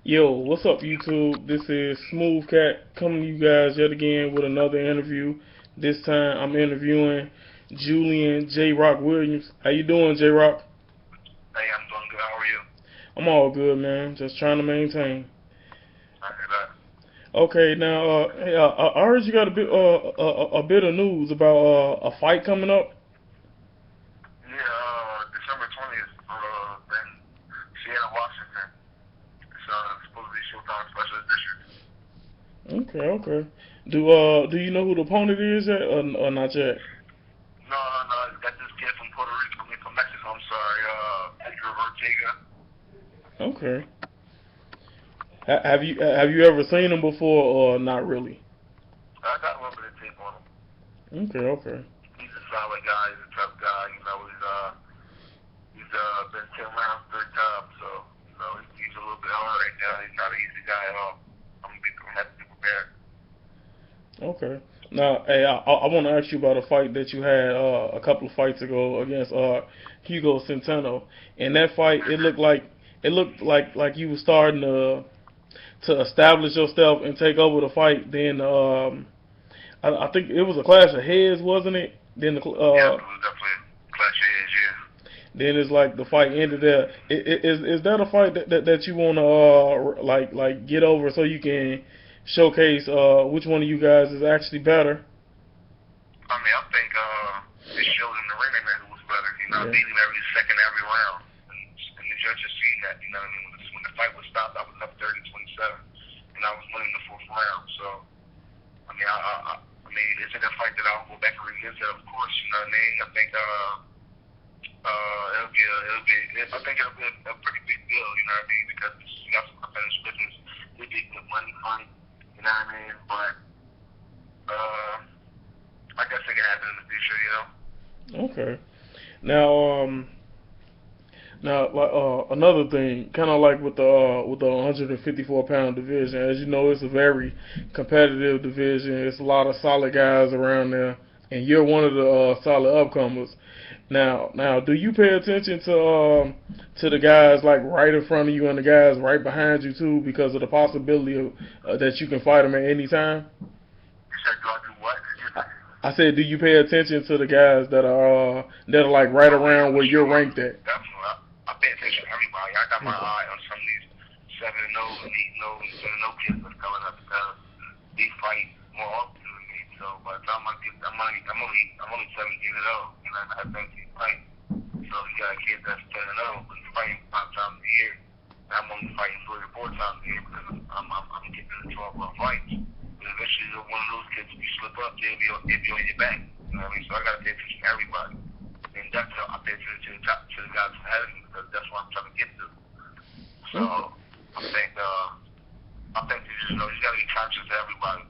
Yo, what's up, YouTube? This is Smooth Cat coming to you guys yet again with another interview. This time I'm interviewing Julian J Rock Williams. How you doing, J Rock? Hey, I'm doing good. How are you? I'm all good, man. Just trying to maintain. I hear that. Okay, now, hey, I heard you got a bit of news about a fight coming up. Yeah, December 20th, in Seattle, Washington. It's supposed to be Showtime Special Edition. Okay, okay. Do you know who the opponent is yet, or not yet? No, no, no. Got this kid from Puerto Rico, from Mexico. I'm sorry. Edgar Ortega. Okay. Have you ever seen him before, or not really? I got a little bit of tape on him. Okay, okay. He's a solid guy. He's a tough guy. He's been 10 rounds, third time. So, he's a little bit hard right now. He's not an easy guy at all. I'm happy to be prepared. Okay. Now, hey, I want to ask you about a fight that you had a couple of fights ago against Hugo Centeno. In that fight, it looked like you were starting to establish yourself and take over the fight. Then I think it was a clash of heads, wasn't it? Then Yeah, it was definitely a clash of heads, yeah. then it's like the fight ended there. Is that a fight that you want to like get over so you can showcase which one of you guys is actually better? I mean, I think it showed in the ring that who was better. I Yeah. beat him every second, every round. And the judges seen that, what I mean? When the fight was stopped, I was up 30-27, and I was winning the fourth round. So, I mean, is it a fight that I'll go back and revisit? Of course, you know what I mean? I think I think it'll be a pretty big deal, you know what I mean? Because you got some unfinished business. It'd be a good money fight, you know what I mean? But I guess it can happen in the future, you know? Okay. Now, another thing, kind of like with the 154-pound division, as you know, it's a very competitive division. It's a lot of solid guys around there, and you're one of the solid upcomers. Now, do you pay attention to the guys like right in front of you and the guys right behind you too, because of the possibility of that you can fight them at any time? You said, do I do what? Excuse I, me? I said, do you pay attention to the guys that are like right Oh, yeah, around for where you're sure. ranked at? Definitely. I pay attention to everybody. I got my Okay. eye on some of these 7 and 0 and 8 and 0 and 7 and 0 kids that's coming up because they fight more often than me. So by the time I'm only 17 and 0 and I have 17 fights. So you got a kid that's 10 and 0 but he's fighting 5 times a year. And I'm only fighting 3 or 4 times a year because I'm getting in 12 round fights. But eventually one of those kids, if you slip up, they'll be on your back. You know what I mean? So I gotta pay attention to everybody. And that's how I pay attention to the guys ahead of me because that's what I'm trying to get to. So Okay. I think you gotta be conscious of everybody.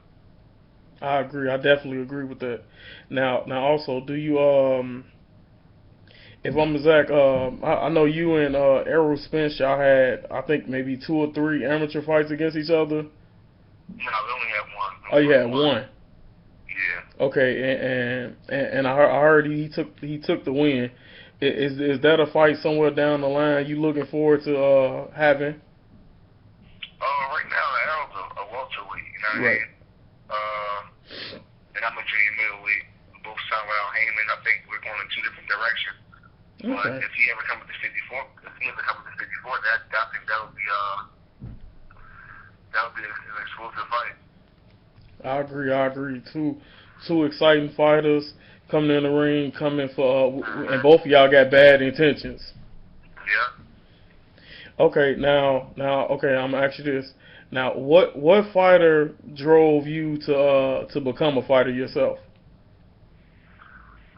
I agree. I definitely agree with that. Now also, do you if I'm Zach, I know you and Errol Spence, y'all had I think maybe 2 or 3 amateur fights against each other. No, we only have one. Oh, you had one. Yeah. Okay, and I heard he took the win. Is that a fight somewhere down the line you looking forward to having? Right now, Errol's a welterweight. You know what I Right. mean? Uh, and I'm a junior middleweight. Both signed without Heyman. I think we're going in 2 different directions. But Okay. if he ever comes to 54, I think that'll be an explosive fight. I agree. I agree. Two exciting fighters coming in the ring, coming for, and both of y'all got bad intentions. Yeah. Okay, okay, I'm gonna ask you this. Now, what fighter drove you to become a fighter yourself?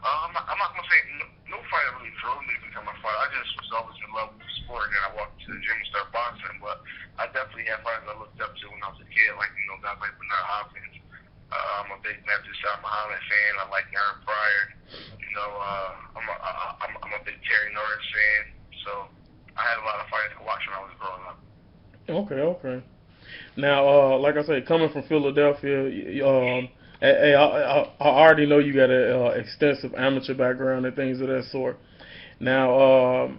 I'm not gonna say no fighter really drove me to become a fighter. I just was always in love with the sport, and I walked to the gym and started boxing. But I definitely had fighters I looked up to when I was a kid, like guys like Bernard Hopkins. I'm a big Matthew Shah Muhammad fan. I like Aaron Pryor. I'm a big Terry Norris fan. So I had a lot of fighters to watch when I was growing up. Okay, okay. Now, like I said, coming from Philadelphia, hey, I already know you got a extensive amateur background and things of that sort. Now,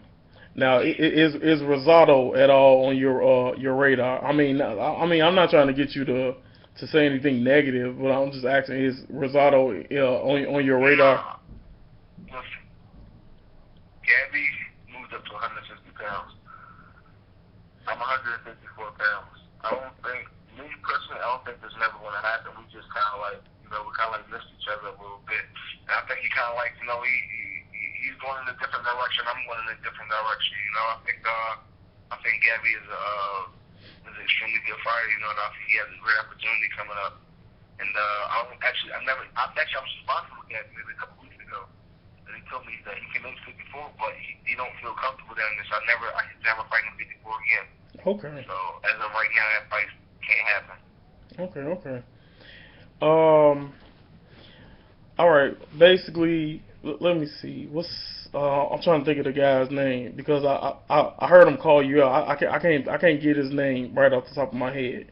Now, is Rosado at all on your radar? I mean, I'm not trying to get you to say anything negative, but I'm just asking, is Rosado on your radar? Nah, listen, Gabby moved up to 160 pounds. I'm 154 pounds. I don't think, me personally, I don't think this never going to happen. We just kind of like, you know, we kind of like missed each other a little bit. And I think he kind of like, you know, he's going in a different direction. I'm going in a different direction. You know, I think Gabby is an extremely good fighter. You know, and I think he has a great opportunity coming up. And I was responsible with Gabby maybe a couple weeks ago. And he told me that he can make 54, but he don't feel comfortable doing this. I can never fight him 54 again. Okay. So as of right now, that fight can't happen. Okay. All right. Basically, let me see. I'm trying to think of the guy's name because I heard him call you out. I can't get his name right off the top of my head.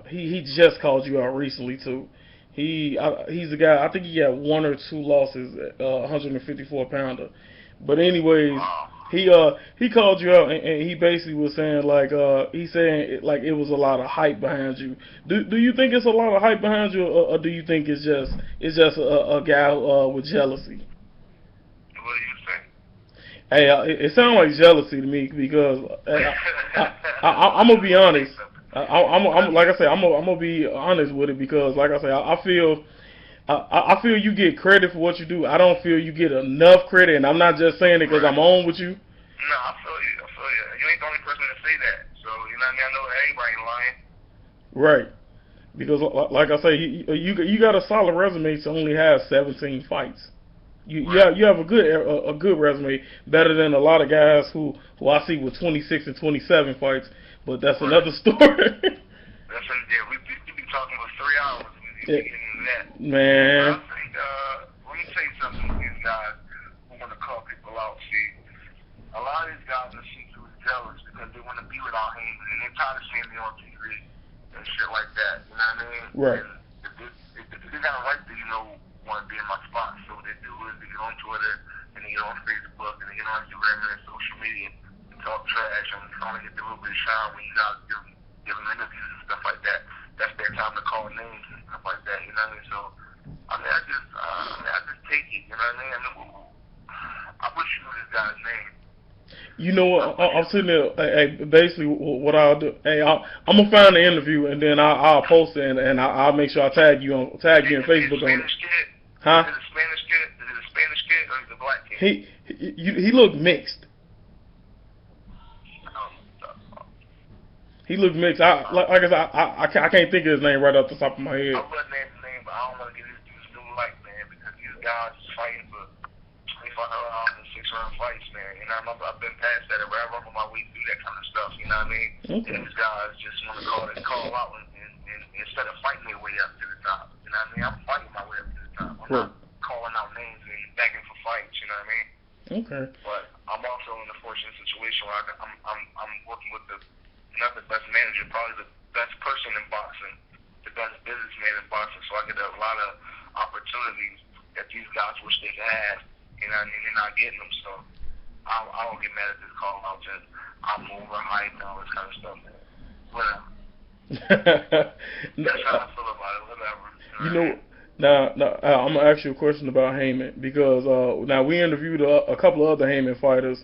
He just called you out recently too. He's the guy. I think he got one or two losses at 154 pounder. But anyways, he called you out and he basically was saying like he's saying it was a lot of hype behind you. Do you think it's a lot of hype behind you, or do you think it's just a guy with jealousy? What do you think? Hey, it sounds like jealousy to me because I'm gonna be honest. I'm like I said, I'm gonna be honest with it because like I said, I feel you get credit for what you do. I don't feel you get enough credit, and I'm not just saying it because I'm on with you. No, I feel you. You ain't the only person to say that. So, you know what I mean? I know everybody ain't lying. Right. Because, like I say, you got a solid resume to only have 17 fights. You have a good resume, better than a lot of guys who I see with 26 and 27 fights. But that's another story. We be talking for 3 hours. We get into that. Man. I think, let me tell you something with these guys who want to call people out. See, a lot of these guys are secretly jealous because they want to be with our Heyman and they're tired of seeing me on TV and shit like that. You know what I mean? Right. And if they got a right to, you know, want to be in my spot. So what they do is they get on Twitter and they get on Facebook and they get on Instagram and social media and talk trash and trying to get a little bit of shine when you guys give them interviews and stuff like that. That's their time to call names and stuff like that. You know what I mean? So I just take it. You know what I mean? I wish you knew this guy's name. You know what? I'm sitting there. Hey, basically, what I'll do. Hey, I'm gonna find the interview and then I'll post it and I'll make sure I tag you in Facebook on it. Huh? Is it a Spanish kid or is it a black kid? He looked mixed. He looked mixed. Like I said, I can't think of his name right off the top of my head. I would name his name, but I don't want to get this dude's new life, man, because these guys is fighting for 2,500 rounds and 6 round fights, man. You know, I've been past that. I remember my way through that kind of stuff. You know what I mean? Okay. And these guys just want to call out and instead of fighting their way up to the top. You know what I mean? I'm fighting my way up to the top. I'm not calling out names and begging for fights. You know what I mean? Okay. But I'm also in a fortunate situation where I'm working with not the best manager, probably the best person in boxing, the best businessman in boxing. So I get a lot of opportunities that these guys wish they could have. You know what I mean? They're not getting them. So I don't get mad at this call out. Just I'm overhyped and all this kind of stuff, man. Whatever. That's how I feel about it. Whatever. You know. Now, I'm gonna ask you a question about Heyman because now we interviewed a couple of other Heyman fighters,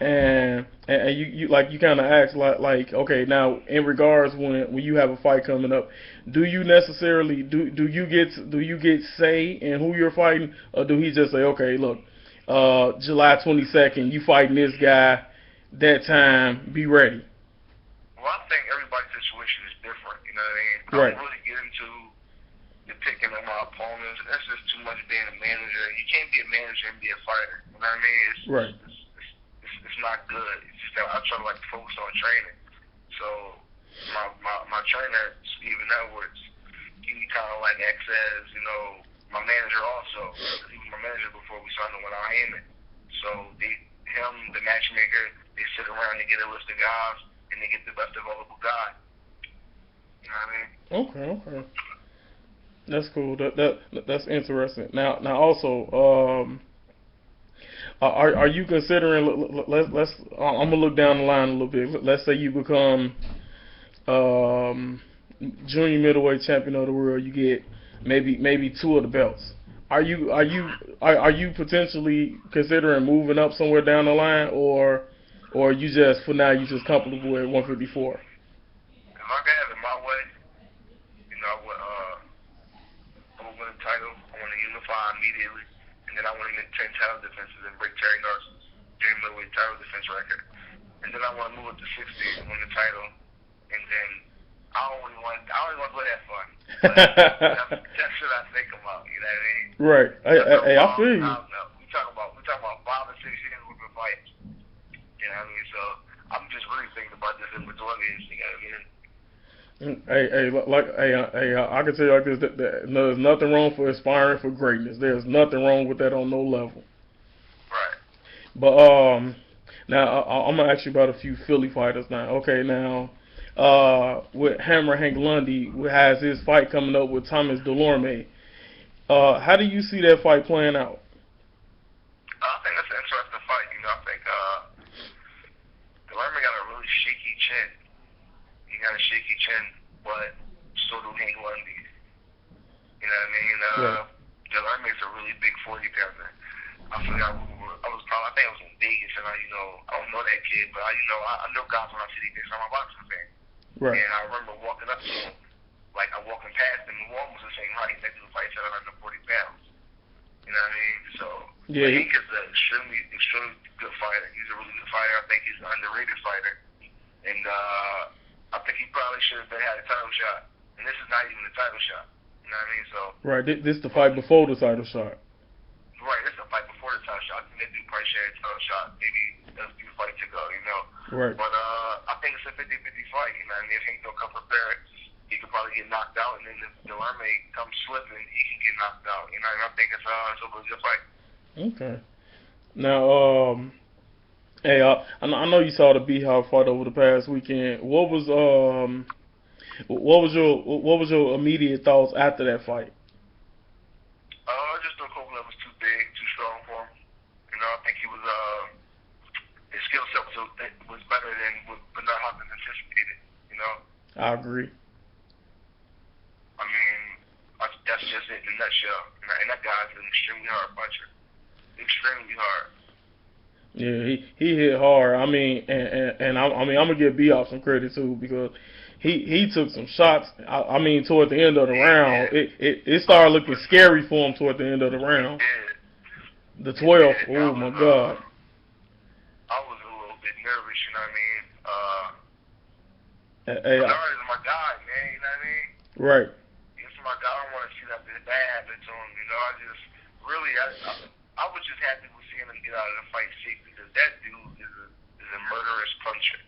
and you kind of asked like okay, now in regards when you have a fight coming up, do you necessarily do you get say in who you're fighting, or do he just say, okay, look, July 22nd, you fighting this guy that time, be ready? Well, I think everybody's situation is different. You know what I mean? Right. I don't really get into picking on my opponents. That's just too much being a manager. You can't be a manager and be a fighter. You know what I mean? It's not good. It's just that I try to focus on training. So my trainer, Steven Edwards, he kind of acts as, you know, my manager also. He was my manager before we signed him with our Heyman. So him, the matchmaker, they sit around and get a list of guys and they get the best available guy. You know what I mean? Okay. That's cool. That's interesting. Now also, Are you considering? Let's. I'm gonna look down the line a little bit. Let's say you become um, junior middleweight champion of the world. You get maybe two of the belts. Are you potentially considering moving up somewhere down the line, or you just for now you just comfortable at 154? If I could have it my way, I would win a title. I want to unify immediately, and then I want to maintain title defenses and break Terry Narcis's junior middleweight title defense record. And then I want to move up to 60 and win the title. And then I only want to go that far. But that's what I think about. You know what I mean? Right. Hey, I feel you. We talk about 5 or 6 years we've been fighting. You know what I mean? So I'm just really thinking about this in between. You know what I mean? I can tell you like this: that there's nothing wrong for aspiring for greatness. There's nothing wrong with that on no level. Right. But now I'm gonna ask you about a few Philly fighters now. Okay, now with Hammer Hank Lundy, who has his fight coming up with Thomas Delorme. How do you see that fight playing out? I think that's an interesting fight. I think Delorme got a really shaky chin. He got a shaky chin, but so do Hank Lundy. You know what I mean? Delorme is a really big 40-pounder. I forgot I think I was in Vegas, and I don't know that kid, but I know guys when I see these things. I'm a boxing fan. Right. And I remember walking up to him, like I'm walking past him, and one was the same height. That dude fights at 140 pounds. You know what I mean? So yeah, Hank is an extremely good fighter. He's a really good fighter. I think he's an underrated fighter. And I think he probably should have had a title shot. And this is not even a title shot. You know what I mean? So right, this the fight before the title shot. Right, this is the fight before the title shot. I think that dude probably should have a title shot. Maybe that's the fight to go, Right. But I think it's a 50-50 fight. You know what I mean? If Hank don't come prepared, he could probably get knocked out. And then if Delorme comes slipping, he can get knocked out. And I think it's a really good fight. Okay. Now, hey, I know you saw the B-Hop fight over the past weekend. What was your immediate thoughts after that fight? Just the Copeland was too big, too strong for him. I think he was his skill set was better than what Bernard Hopkins anticipated. I agree. I mean, that's just it in a nutshell. And that guy's an extremely hard puncher. Extremely hard. Yeah, he hit hard. I mean, and I'm gonna give B-Hop some credit too, because he took some shots. I mean, toward the end of the round, it started looking scary for him toward the end of the round. The 12th, oh my God. I was a little bit nervous, you know what I mean? Bernard is my guy, man, you know what I mean? Right. He's my guy. I don't want to see that bad happen to him, I just really, I was just happy with seeing him get out of the fight safe, because that dude is a murderous puncher.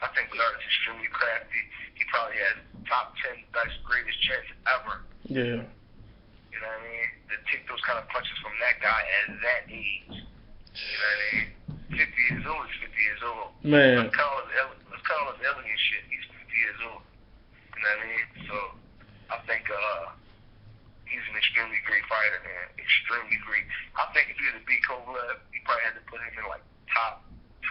I think Bernard is extremely crafty. He probably has top 10 best, greatest chance ever. Yeah. You know what I mean? To take those kind of punches from that guy at that age. You know what I mean? 50 years old is 50 years old. Man. Let's call it alien shit. He's 50 years old. You know what I mean? So I think he's an extremely great fighter, man. Extremely great. I think if he had to beat Kovalev, he probably had to put him in like top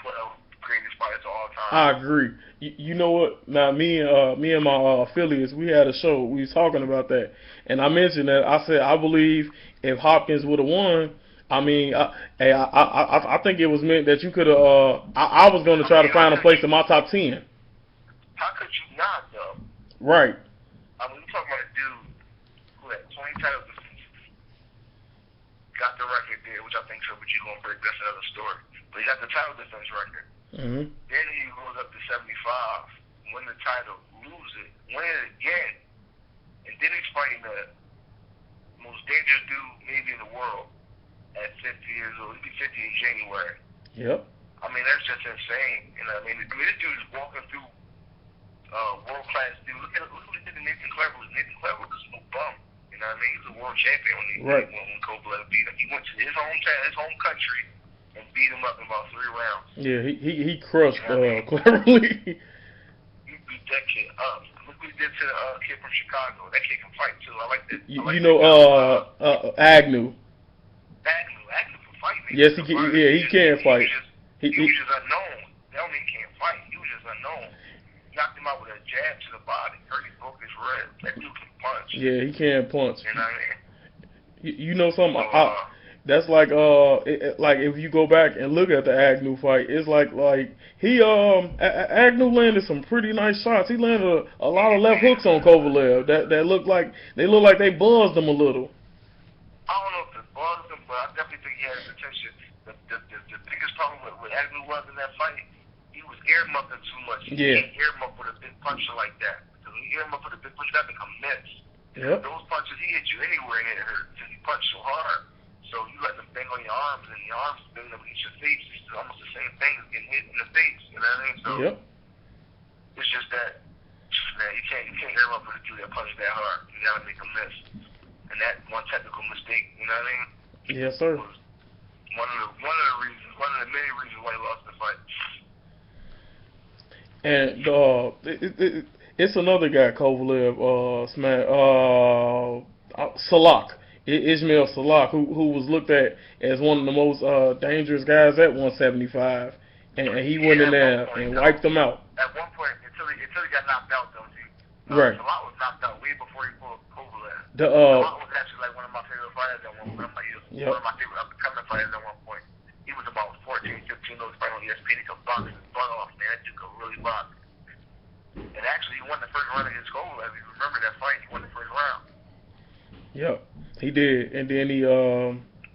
12 greatest fighters of all time. I agree. You know what? Now, me and my affiliates, we had a show. We was talking about that, and I mentioned that. I said I believe if Hopkins would have won, I mean, I think it was meant that you could have. I was going to try to find a place in my top 10. How could you not, though? Right. I mean, we're talking about a dude who had 20 title defenses, got the record there, which I think Triple G going to break. That's another story. But he got the title defense record. Mm-hmm. Then he goes up to 75, win the title, lose it, win it again, and then he's fighting the most dangerous dude maybe in the world at 50 years old. He'll be 50 in January. Yep. I mean, that's just insane. This dude is walking through world-class dude. Look what he did to Nathan Cleverly. Nathan Cleverly was no bum. You know what I mean? He was a world champion when Kovalev beat him. He went to his home country, and beat him up in about 3 rounds. Yeah, he crushed Cleverly. He beat that kid up. Look what he did to the kid from Chicago. That kid can fight too. I like that. Agnew. Agnew for fighting. Yes, he can. Yeah, he can fight. He was just unknown. That don't mean he can't fight. He was just unknown. Knocked him out with a jab to the body. Hurt his broke his rib. That dude can punch. Yeah, he can punch. You know what I mean? You know something? That's like like if you go back and look at the Agnew fight, it's like he Agnew landed some pretty nice shots. He landed a lot of left hooks on Kovalev that look like they buzzed him a little. I don't know if it buzzed him, but I definitely think he had his attention. The biggest problem with Agnew was in that fight, he was ear-muffing too much. Yeah. You can't ear-muff with a big puncher like that. Because when you ear-muff with a big puncher, that become nets. Yep. Those punches, he hit you anywhere and it hurt because he punched so hard. So you let them bang on your arms, and your arms bang up against your face. It's almost the same thing as getting hit in the face. You know what I mean? So yep. It's just that, man, you can't hear up with a dude that punches that hard. You gotta make him miss. And that one technical mistake, you know what I mean? Yes, sir. Was one of the many reasons why he lost the fight. And it's another guy, Kovalev, Salak. Ismail Salak, who was looked at as one of the most dangerous guys at 175, and he went in there and wiped them out. At one point, until he got knocked out, though, see? Right. Salak was knocked out way before he pulled Kovalev. Salak was actually like one of my favorite fighters at one point. Yep. One of my favorite up-and-coming fighters at one point. He was about 14, 15 years fighting on ESPN. He could box his butt off, man. That dude could really box. And actually, he won the first round against Kovalev. If you remember that fight, he won the first round. Yep, he did, and then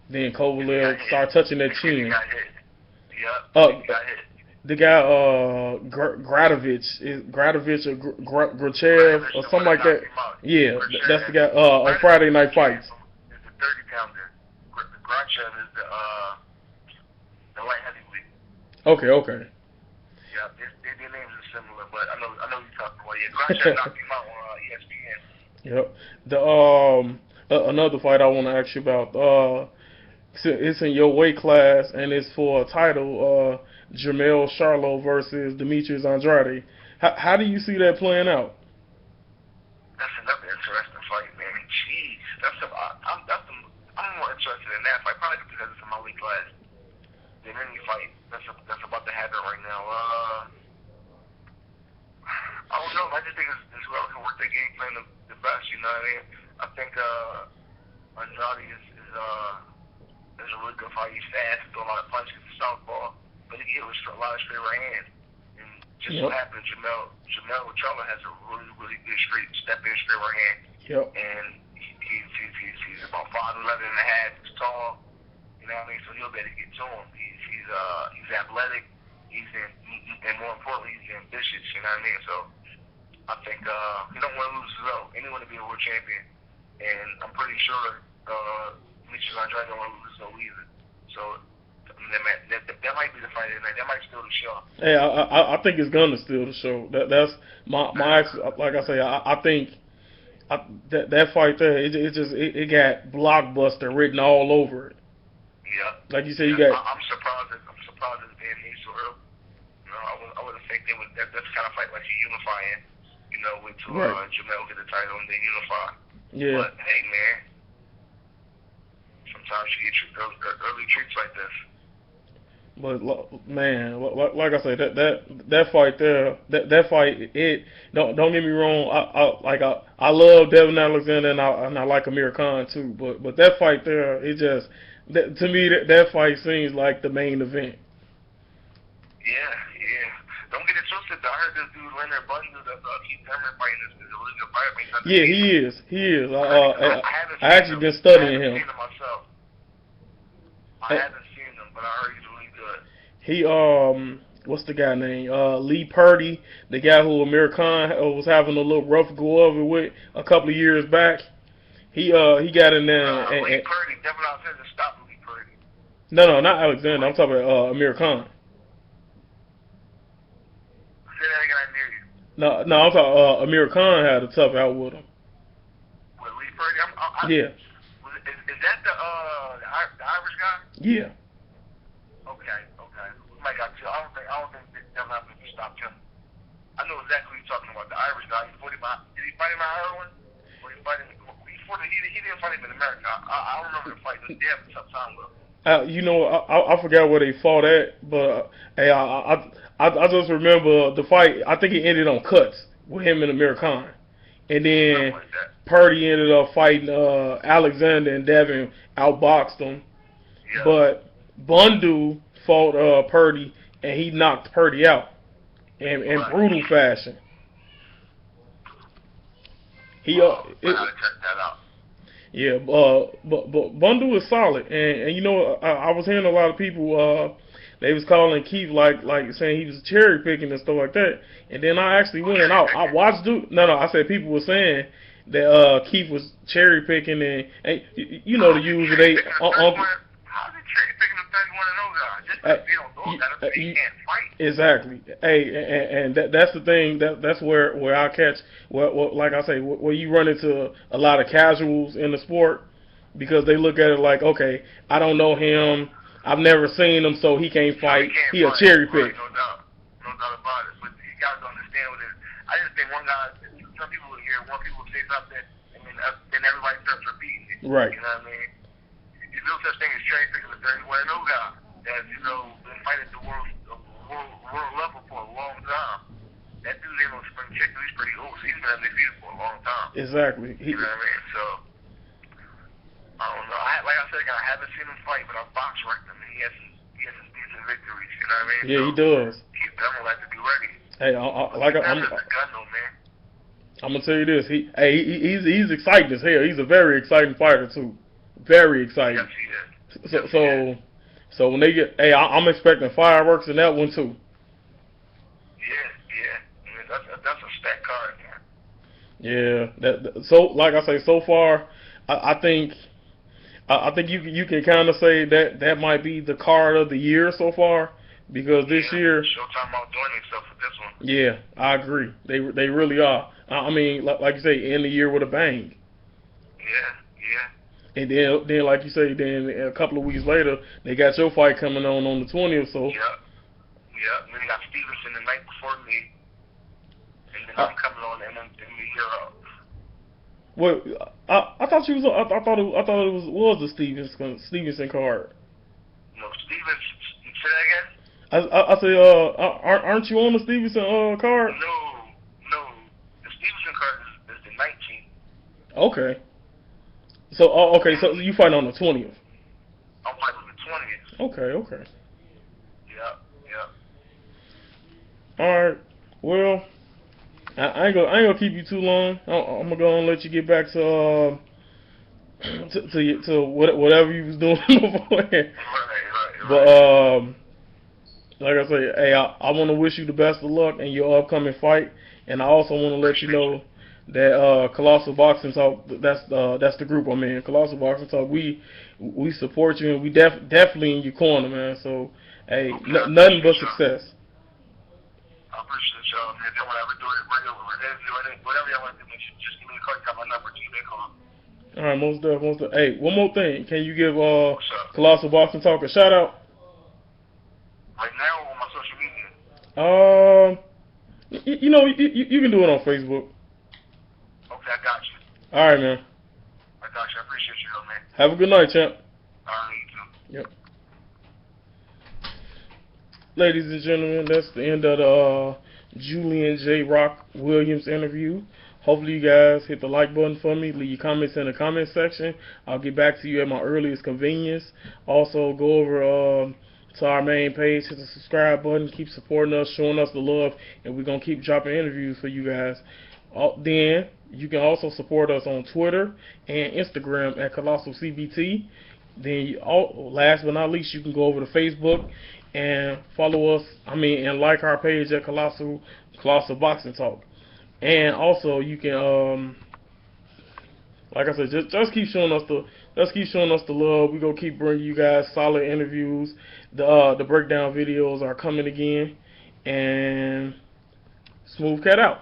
then Kovalev started touching that chin. He got hit. Yep. He got hit. The guy Gradovich or Grachev or something like that. Yeah, that's the guy on Friday Night Fights. It's the 30-pounder. Grachev is the light heavyweight. Okay. Yeah, their names are similar, but I know you're talking about. Yeah, Grachev knocked him out on ESPN. Yep. Another fight I want to ask you about. It's in your weight class, and it's for a title. Jermell Charlo versus Demetrius Andrade. How do you see that playing out? That's another interesting fight, man. Jeez, I'm more interested in that fight probably because it's in my weight class than any fight that's about to happen right now. I don't know. I just think it's whoever can work their game plan the best. You know what I mean? I think Andrade is a really good fight. He's fast, he throws a lot of punches, he's a southpaw, but he can hit with a lot of straight right hands. And just so happens, Jermell Charlo has a really, really good step in straight right hand. Yep. And he's about 5'11" and a half. He's tall. You know what I mean? So he'll be able to get to him. He's athletic. And more importantly, he's ambitious. You know what I mean? So I think he don't want to lose though. Anyone to be a world champion, and I'm pretty sure Demetrius Andrade don't want to lose though either. So that might be the fight tonight. That might steal the show. Hey, I think it's gonna steal the show. That's my like I say. I think that fight there, it got blockbuster written all over it. Yeah. Like you said, you got. I'm surprised it's being made so early. You know, I would have think that's the kind of fight like you unifying. You know, wait till Jermell get the title and then unify. Yeah. But hey, man, sometimes you get early treats like this. But man, like I said, that fight there, that fight, it don't get me wrong. I love Devin Alexander and I like Amir Khan too. But that fight there, it just to me that fight seems like the main event. Yeah. Don't get it twisted. I heard this dude Leonard Bundle that Keith Thurman fighting is a really good fighter. Yeah, he is. I actually been studying him. I haven't seen him myself. I haven't seen him, but I heard he's really good. He what's the guy name? Lee Purdy, the guy who Amir Khan was having a little rough go over with a couple of years back. He got in there. Lee Purdy, Devin Alexander stopped Lee Purdy. No, not Alexander. I'm talking about Amir Khan. Say that again, I hear you. No, I'm talking Amir Khan had a tough out with him. With Lee Purdy? Yeah. Is that the Irish guy? Yeah. Okay. We might got two. I don't think Devin Alexander stopped him. I know exactly what you're talking about. The Irish guy. Did he fight him out Ireland? Or he fight him? before he didn't fight him in America. I don't remember the fight. They had a tough time with him. You know, I forgot where they fought at, but hey, I just remember the fight. I think it ended on cuts with him and Amir Khan, and then Like that. Purdy ended up fighting Alexander, and Devin outboxed him. Yeah. But Bundu fought Purdy, and he knocked Purdy out in brutal fashion. He I gotta check that out. Yeah, but Bundu is solid, and you know, I was hearing a lot of people they was calling Keith like saying he was cherry picking and stuff like that, and then I actually went and I watched dude. No, I said people were saying that Keith was cherry picking, and you know the usual they How's it cherry picking a 31-0 guy? Just because you don't know that doesn't mean he can't fight. Exactly. Hey, and that's the thing. That's where I catch. Well, like I say, where you run into a lot of casuals in the sport because they look at it like, okay, I don't know him. I've never seen him, so he can't fight. He a cherry pick. Right, no doubt about it. But you guys don't understand what it is. I just think one guy. Some people will hear one people say something, and then everybody starts repeating it. Right. You know what I mean? There's no such thing as cherry picking a 31-0 guy that's been fighting at the world level for a long time. That dude ain't no spring chicken. He's pretty old, so he's been undefeated for a long time. Exactly. You know what I mean? So I don't know. Like I said, I haven't seen him fight, but I've box ranked him, and he has some decent victories. You know what I mean? Yeah, so, he does. He's definitely like to be ready. Hey, I'm gonna tell you this. He's exciting as hell. He's a very exciting fighter too. Very exciting. Yes, he is. So when they get, I'm expecting fireworks in that one too. Yeah. I mean, that's a stacked card, Yeah. man. So like I say, so far, I think you can kind of say that might be the card of the year so far because this year. Showtime outdoing himself with this one. Yeah, I agree. They really are. I mean, like you say, end the year with a bang. Yeah. And then, like you say, then a couple of weeks later, they got your fight coming on the 20th. So. Yeah. And then you got Stevenson the night before me, and then I'm coming on in the year. Well, I thought you was. I thought it was the Stevenson card. No, Stevenson. Say that again. I said, aren't you on the Stevenson card? No. The Stevenson card is the 19th. Okay. So you fight on the 20th. I'm fighting on the 20th. Okay. Yeah. All right. Well, I ain't gonna keep you too long. I'm gonna go and let you get back to whatever you was doing beforehand. Right. But like I say, hey, I want to wish you the best of luck in your upcoming fight, and I also want to let you know that Colossal Boxing Talk, that's the group I'm in. Colossal Boxing Talk, we support you, and we definitely in your corner, man. So, hey, nothing but success. I appreciate y'all, man. Then whatever do it, whatever y'all want to do, just give me a call. Got my number, give me a call. All right, most definitely. Hey, one more thing. Can you give Colossal Boxing Talk a shout out? Right now or on my social media? You can do it on Facebook. Okay, I got you. All right, man. I got you. I appreciate you, man. Have a good night, champ. All right, you too. Yep. Ladies and gentlemen, that's the end of the Julian J Rock Williams interview. Hopefully you guys hit the like button for me. Leave your comments in the comment section. I'll get back to you at my earliest convenience. Also, go over to our main page, hit the subscribe button, keep supporting us, showing us the love, and we're going to keep dropping interviews for you guys. Then, you can also support us on Twitter and Instagram at Colossal CBT. Then, last but not least, you can go over to Facebook and follow us, and like our page at Colossal Boxing Talk. And also, you can, like I said, just keep showing us the love. We're gonna keep bringing you guys solid interviews. The breakdown videos are coming again, and Smooth Cat out.